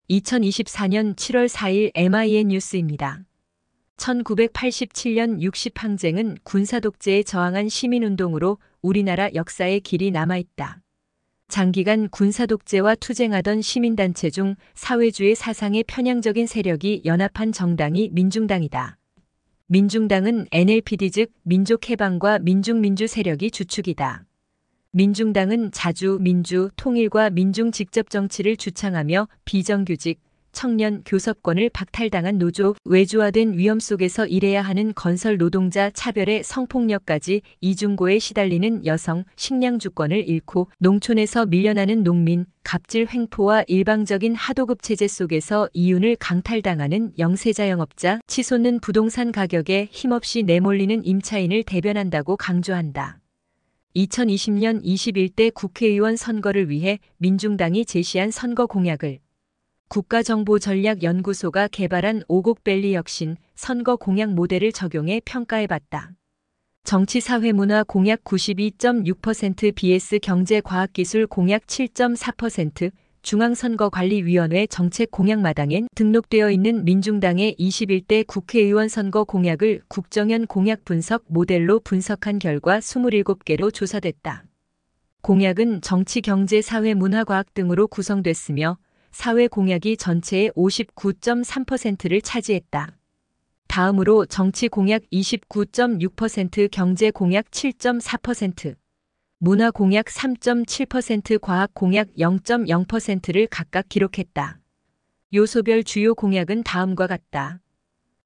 2024년 7월 4일 MIN 뉴스입니다. 1987년 60항쟁은 군사독재에 저항한 시민운동으로 우리나라 역사에 길이 남아있다. 장기간 군사독재와 투쟁하던 시민단체 중 사회주의 사상에 편향적인 세력이 연합한 정당이 민중당이다. 민중당은 NLPD 즉 민족해방과 민중민주 세력이 주축이다. 민중당은 자주, 민주, 통일과 민중 직접 정치를 주창하며 비정규직, 청년, 교섭권을 박탈당한 노조, 외주화된 위험 속에서 일해야 하는 건설 노동자 차별의 성폭력까지 이중고에 시달리는 여성, 식량 주권을 잃고 농촌에서 밀려나는 농민, 갑질 횡포와 일방적인 하도급 체제 속에서 이윤을 강탈당하는 영세자 영업자, 치솟는 부동산 가격에 힘없이 내몰리는 임차인을 대변한다고 강조한다. 2020년 21대 국회의원 선거를 위해 민중당이 제시한 선거 공약을 국가정보전략연구소가 개발한 오곡밸리 혁신 선거 공약 모델을 적용해 평가해봤다. 정치사회문화 공약 92.6% vs 경제과학기술 공약 7.4%, 중앙선거관리위원회 정책 공약 마당엔 등록되어 있는 민중당의 21대 국회의원 선거 공약을 국정연 공약 분석 모델로 분석한 결과 27개로 조사됐다. 공약은 정치, 경제, 사회, 문화, 과학 등으로 구성됐으며 사회 공약이 전체의 59.3%를 차지했다. 다음으로 정치 공약 29.6%, 경제 공약 7.4%, 문화 공약 3.7%, 과학 공약 0.0%를 각각 기록했다. 요소별 주요 공약은 다음과 같다.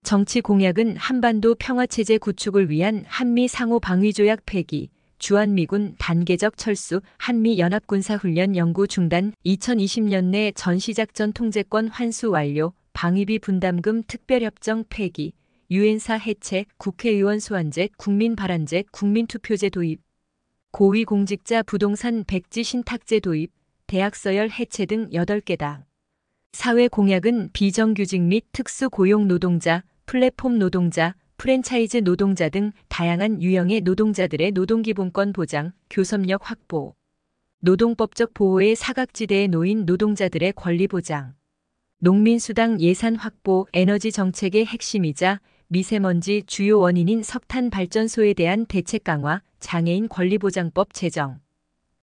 정치 공약은 한반도 평화체제 구축을 위한 한미 상호방위조약 폐기, 주한미군 단계적 철수, 한미연합군사훈련 연구 중단, 2020년 내 전시작전 통제권 환수 완료, 방위비 분담금 특별협정 폐기, 유엔사 해체, 국회의원 소환제, 국민발안제, 국민투표제 도입, 고위공직자 부동산 백지 신탁제 도입, 대학 서열 해체 등 8개다. 사회 공약은 비정규직 및 특수고용 노동자, 플랫폼 노동자, 프랜차이즈 노동자 등 다양한 유형의 노동자들의 노동기본권 보장, 교섭력 확보, 노동법적 보호의 사각지대에 놓인 노동자들의 권리 보장, 농민수당 예산 확보, 에너지 정책의 핵심이자 미세먼지 주요 원인인 석탄 발전소에 대한 대책 강화, 장애인 권리보장법 제정,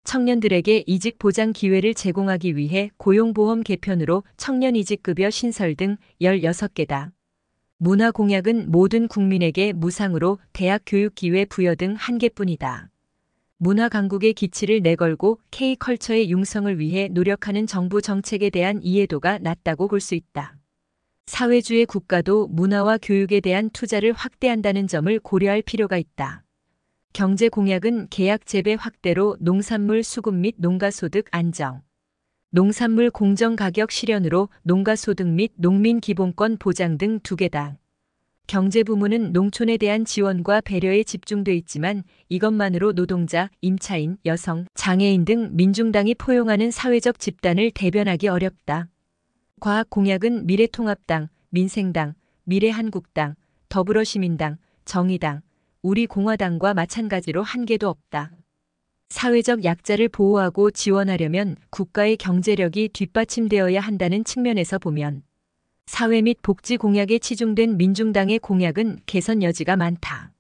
청년들에게 이직 보장 기회를 제공하기 위해 고용보험 개편으로 청년이직급여 신설 등 16개다. 문화 공약은 모든 국민에게 무상으로 대학 교육 기회 부여 등 1개뿐이다. 문화 강국의 기치를 내걸고 K컬처의 융성을 위해 노력하는 정부 정책에 대한 이해도가 낮다고 볼 수 있다. 사회주의 국가도 문화와 교육에 대한 투자를 확대한다는 점을 고려할 필요가 있다. 경제 공약은 계약 재배 확대로 농산물 수급 및 농가소득 안정, 농산물 공정가격 실현으로 농가소득 및 농민 기본권 보장 등 2개다. 경제 부문은 농촌에 대한 지원과 배려에 집중돼 있지만 이것만으로 노동자, 임차인, 여성, 장애인 등 민중당이 포용하는 사회적 집단을 대변하기 어렵다. 과학 공약은 미래통합당, 민생당, 미래한국당, 더불어시민당, 정의당, 우리공화당과 마찬가지로 한계도 없다. 사회적 약자를 보호하고 지원하려면 국가의 경제력이 뒷받침되어야 한다는 측면에서 보면 사회 및 복지 공약에 치중된 민중당의 공약은 개선 여지가 많다.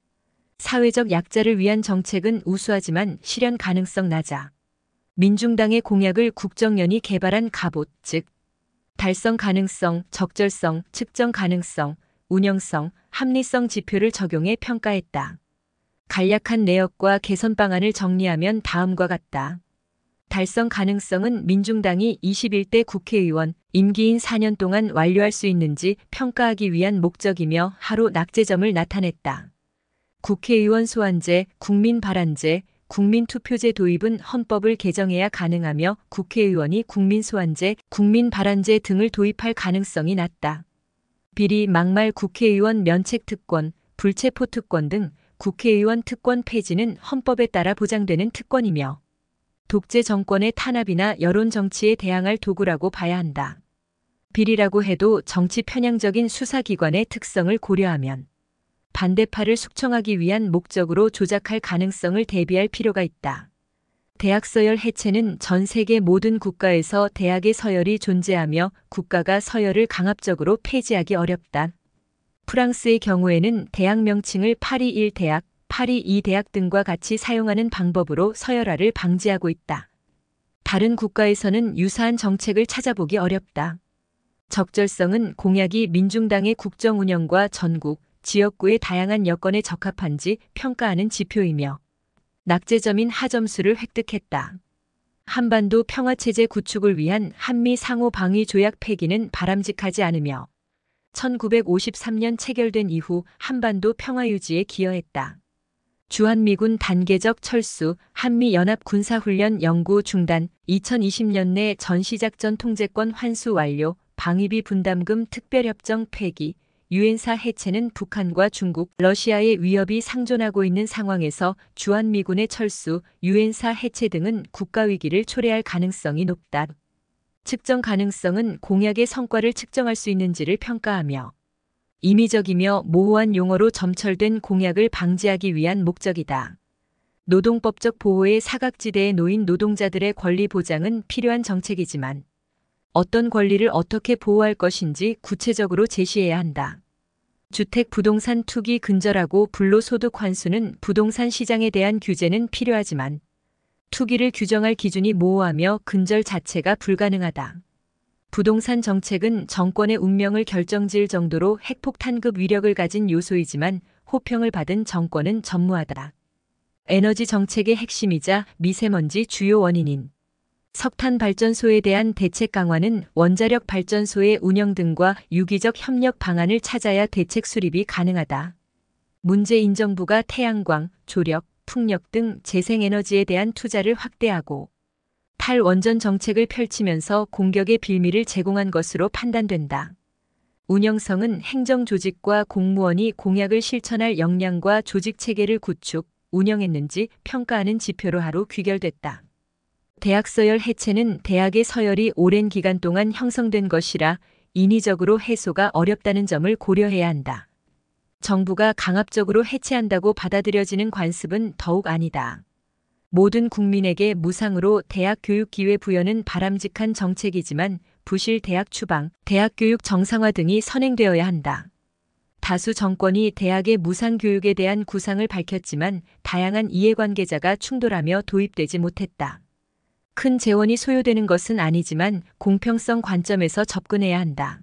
사회적 약자를 위한 정책은 우수하지만 실현 가능성 낮아. 민중당의 공약을 국정연이 개발한 갑옷, 즉 달성 가능성, 적절성, 측정 가능성, 운영성, 합리성 지표를 적용해 평가했다. 간략한 내역과 개선 방안을 정리하면 다음과 같다. 달성 가능성은 민중당이 21대 국회의원 임기인 4년 동안 완료할 수 있는지 평가하기 위한 목적이며 하루 낙제점을 나타냈다. 국회의원 소환제, 국민발안제, 국민투표제 도입은 헌법을 개정해야 가능하며 국회의원이 국민소환제, 국민발안제 등을 도입할 가능성이 낮다. 비리, 막말 국회의원 면책특권, 불체포특권 등 국회의원 특권 폐지는 헌법에 따라 보장되는 특권이며 독재 정권의 탄압이나 여론 정치에 대항할 도구라고 봐야 한다. 비리라고 해도 정치 편향적인 수사기관의 특성을 고려하면 반대파를 숙청하기 위한 목적으로 조작할 가능성을 대비할 필요가 있다. 대학 서열 해체는 전 세계 모든 국가에서 대학의 서열이 존재하며 국가가 서열을 강압적으로 폐지하기 어렵다. 프랑스의 경우에는 대학 명칭을 파리 1대학, 파리 2대학 등과 같이 사용하는 방법으로 서열화를 방지하고 있다. 다른 국가에서는 유사한 정책을 찾아보기 어렵다. 적절성은 공약이 민중당의 국정 운영과 전국, 지역구의 다양한 여건에 적합한지 평가하는 지표이며 낙제점인 하점수를 획득했다. 한반도 평화체제 구축을 위한 한미 상호 방위 조약 폐기는 바람직하지 않으며 1953년 체결된 이후 한반도 평화 유지에 기여했다. 주한미군 단계적 철수, 한미연합 군사훈련 영구 중단, 2020년 내 전시작전 통제권 환수 완료, 방위비 분담금 특별협정 폐기, 유엔사 해체는 북한과 중국, 러시아의 위협이 상존하고 있는 상황에서 주한미군의 철수, 유엔사 해체 등은 국가위기를 초래할 가능성이 높다. 측정 가능성은 공약의 성과를 측정할 수 있는지를 평가하며 임의적이며 모호한 용어로 점철된 공약을 방지하기 위한 목적이다. 노동법적 보호의 사각지대에 놓인 노동자들의 권리 보장은 필요한 정책이지만 어떤 권리를 어떻게 보호할 것인지 구체적으로 제시해야 한다. 주택 부동산 투기 근절하고 불로소득 환수는 부동산 시장에 대한 규제는 필요하지만 투기를 규정할 기준이 모호하며 근절 자체가 불가능하다. 부동산 정책은 정권의 운명을 결정지을 정도로 핵폭탄급 위력을 가진 요소이지만 호평을 받은 정권은 전무하다. 에너지 정책의 핵심이자 미세먼지 주요 원인인 석탄 발전소에 대한 대책 강화는 원자력 발전소의 운영 등과 유기적 협력 방안을 찾아야 대책 수립이 가능하다. 문재인 정부가 태양광, 조력, 풍력 등 재생에너지에 대한 투자를 확대하고 탈원전 정책을 펼치면서 공격의 빌미를 제공한 것으로 판단된다. 운영성은 행정조직과 공무원이 공약을 실천할 역량과 조직체계를 구축, 운영했는지 평가하는 지표로 하루 귀결됐다. 대학 서열 해체는 대학의 서열이 오랜 기간 동안 형성된 것이라 인위적으로 해소가 어렵다는 점을 고려해야 한다. 정부가 강압적으로 해체한다고 받아들여지는 관습은 더욱 아니다. 모든 국민에게 무상으로 대학 교육 기회 부여는 바람직한 정책이지만 부실 대학 추방, 대학 교육 정상화 등이 선행되어야 한다. 다수 정권이 대학의 무상 교육에 대한 구상을 밝혔지만 다양한 이해관계자가 충돌하며 도입되지 못했다. 큰 재원이 소요되는 것은 아니지만 공평성 관점에서 접근해야 한다.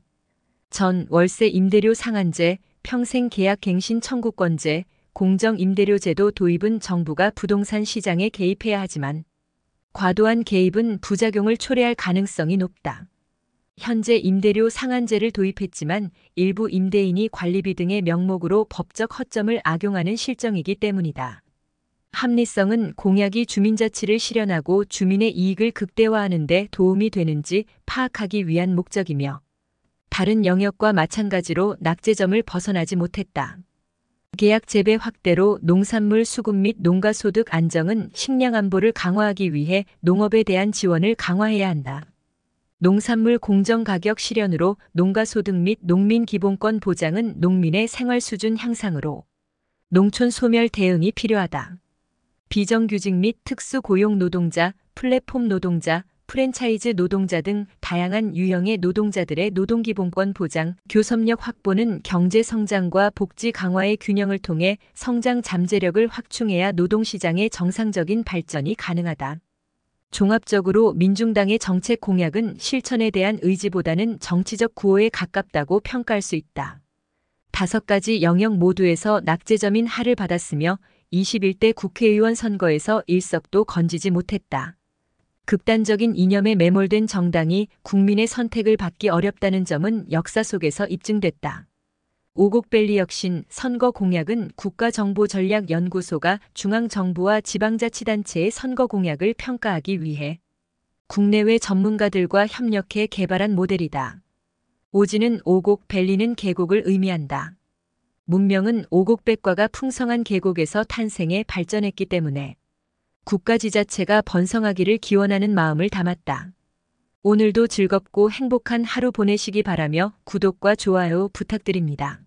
전 월세 임대료 상한제, 평생 계약 갱신 청구권제, 공정 임대료 제도 도입은 정부가 부동산 시장에 개입해야 하지만 과도한 개입은 부작용을 초래할 가능성이 높다. 현재 임대료 상한제를 도입했지만 일부 임대인이 관리비 등의 명목으로 법적 허점을 악용하는 실정이기 때문이다. 합리성은 공약이 주민자치를 실현하고 주민의 이익을 극대화하는 데 도움이 되는지 파악하기 위한 목적이며 다른 영역과 마찬가지로 낙제점을 벗어나지 못했다. 계약 재배 확대로 농산물 수급 및 농가소득 안정은 식량 안보를 강화하기 위해 농업에 대한 지원을 강화해야 한다. 농산물 공정가격 실현으로 농가소득 및 농민기본권 보장은 농민의 생활 수준 향상으로 농촌 소멸 대응이 필요하다. 비정규직 및 특수고용 노동자, 플랫폼 노동자, 프랜차이즈 노동자 등 다양한 유형의 노동자들의 노동기본권 보장, 교섭력 확보는 경제 성장과 복지 강화의 균형을 통해 성장 잠재력을 확충해야 노동시장의 정상적인 발전이 가능하다. 종합적으로 민중당의 정책 공약은 실천에 대한 의지보다는 정치적 구호에 가깝다고 평가할 수 있다. 5가지 영역 모두에서 낙제점인 하를 받았으며 21대 국회의원 선거에서 일석도 건지지 못했다. 극단적인 이념에 매몰된 정당이 국민의 선택을 받기 어렵다는 점은 역사 속에서 입증됐다. 오곡밸리 혁신 선거 공약은 국가정보전략연구소가 중앙정부와 지방자치단체의 선거 공약을 평가하기 위해 국내외 전문가들과 협력해 개발한 모델이다. 오지는 오곡밸리는 계곡을 의미한다. 문명은 오곡백과가 풍성한 계곡에서 탄생해 발전했기 때문에 국가지자체가 번성하기를 기원하는 마음을 담았다. 오늘도 즐겁고 행복한 하루 보내시기 바라며 구독과 좋아요 부탁드립니다.